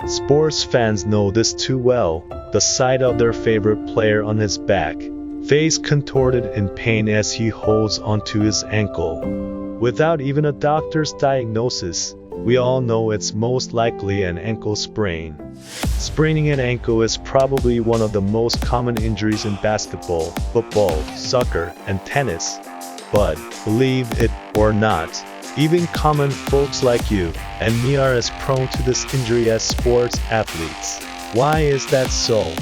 Sports fans know this too well, the sight of their favorite player on his back, face contorted in pain as he holds onto his ankle. Without even a doctor's diagnosis, we all know it's most likely an ankle sprain. Spraining an ankle is probably one of the most common injuries in basketball, football, soccer, and tennis. But, believe it or not, even common folks like you and me are as prone to this injury as sports athletes. Why is that so?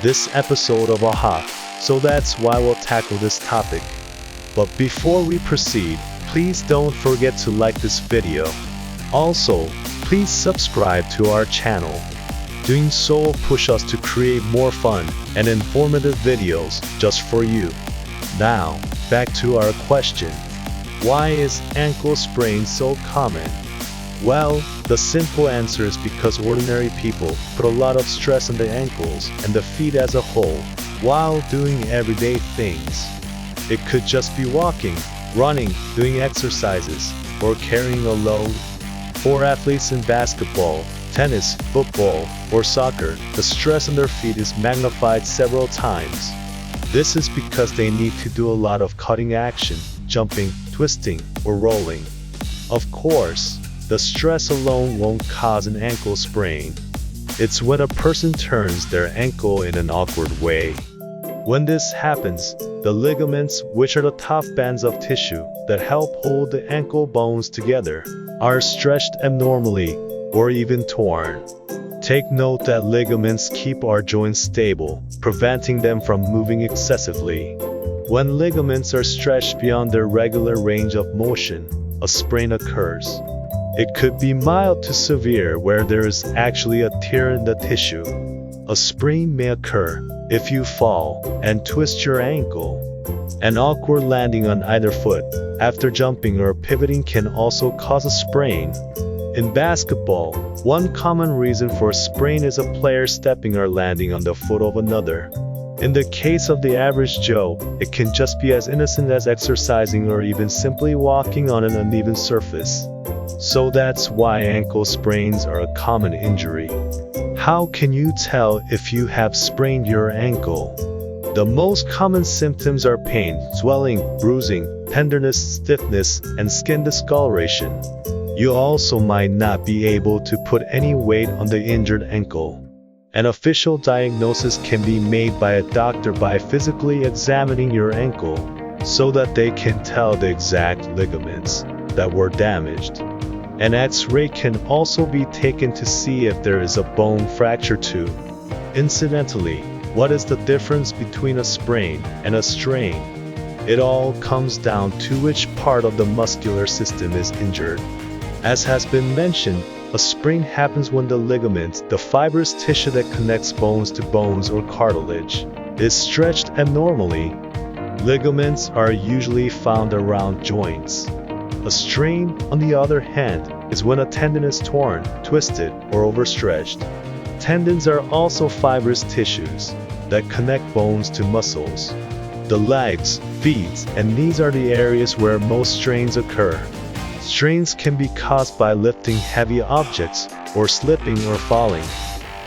This episode of AHA, so that's why we'll tackle this topic. But before we proceed, please don't forget to like this video. Also, please subscribe to our channel. Doing so will push us to create more fun and informative videos just for you. Now, back to our question. Why is ankle sprain so common? Well, the simple answer is because ordinary people put a lot of stress on the ankles and the feet as a whole while doing everyday things. It could just be walking, running, doing exercises, or carrying a load. For athletes in basketball, tennis, football, or soccer, the stress on their feet is magnified several times. This is because they need to do a lot of cutting action, jumping, twisting, or rolling. Of course, the stress alone won't cause an ankle sprain. It's when a person turns their ankle in an awkward way. When this happens, the ligaments, which are the top bands of tissue that help hold the ankle bones together, are stretched abnormally or even torn. Take note that ligaments keep our joints stable, preventing them from moving excessively. When ligaments are stretched beyond their regular range of motion, a sprain occurs. It could be mild to severe where there is actually a tear in the tissue. A sprain may occur if you fall and twist your ankle. An awkward landing on either foot after jumping or pivoting can also cause a sprain. In basketball, one common reason for a sprain is a player stepping or landing on the foot of another. In the case of the average Joe, it can just be as innocent as exercising or even simply walking on an uneven surface. So that's why ankle sprains are a common injury. How can you tell if you have sprained your ankle? The most common symptoms are pain, swelling, bruising, tenderness, stiffness, and skin discoloration. You also might not be able to put any weight on the injured ankle. An official diagnosis can be made by a doctor by physically examining your ankle so that they can tell the exact ligaments that were damaged. An X-ray can also be taken to see if there is a bone fracture too. Incidentally, what is the difference between a sprain and a strain? It all comes down to which part of the muscular system is injured. As has been mentioned, a sprain happens when the ligament, the fibrous tissue that connects bones to bones or cartilage, is stretched abnormally. Ligaments are usually found around joints. A strain, on the other hand, is when a tendon is torn, twisted, or overstretched. Tendons are also fibrous tissues that connect bones to muscles. The legs, feet, and knees are the areas where most strains occur. Strains can be caused by lifting heavy objects or slipping or falling.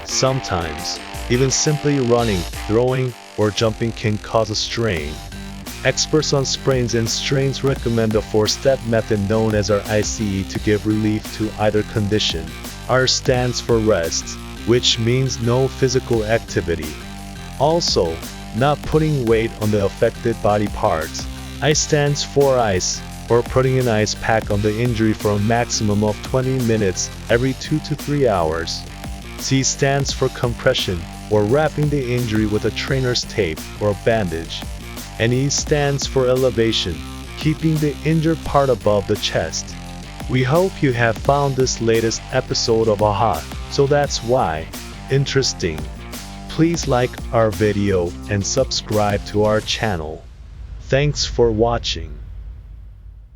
Sometimes, even simply running, throwing, or jumping can cause a strain. Experts on sprains and strains recommend a 4-step method known as r.i.c.e to give relief to either condition. R stands for rest, which means no physical activity. Also, not putting weight on the affected body parts. I stands for ice, or putting an ice pack on the injury for a maximum of 20 minutes every 2 to 3 hours. C stands for compression, or wrapping the injury with a trainer's tape or a bandage. And E stands for elevation, keeping the injured part above the chest. We hope you have found this latest episode of AHA, so that's why, interesting. Please like our video and subscribe to our channel. Thanks for watching.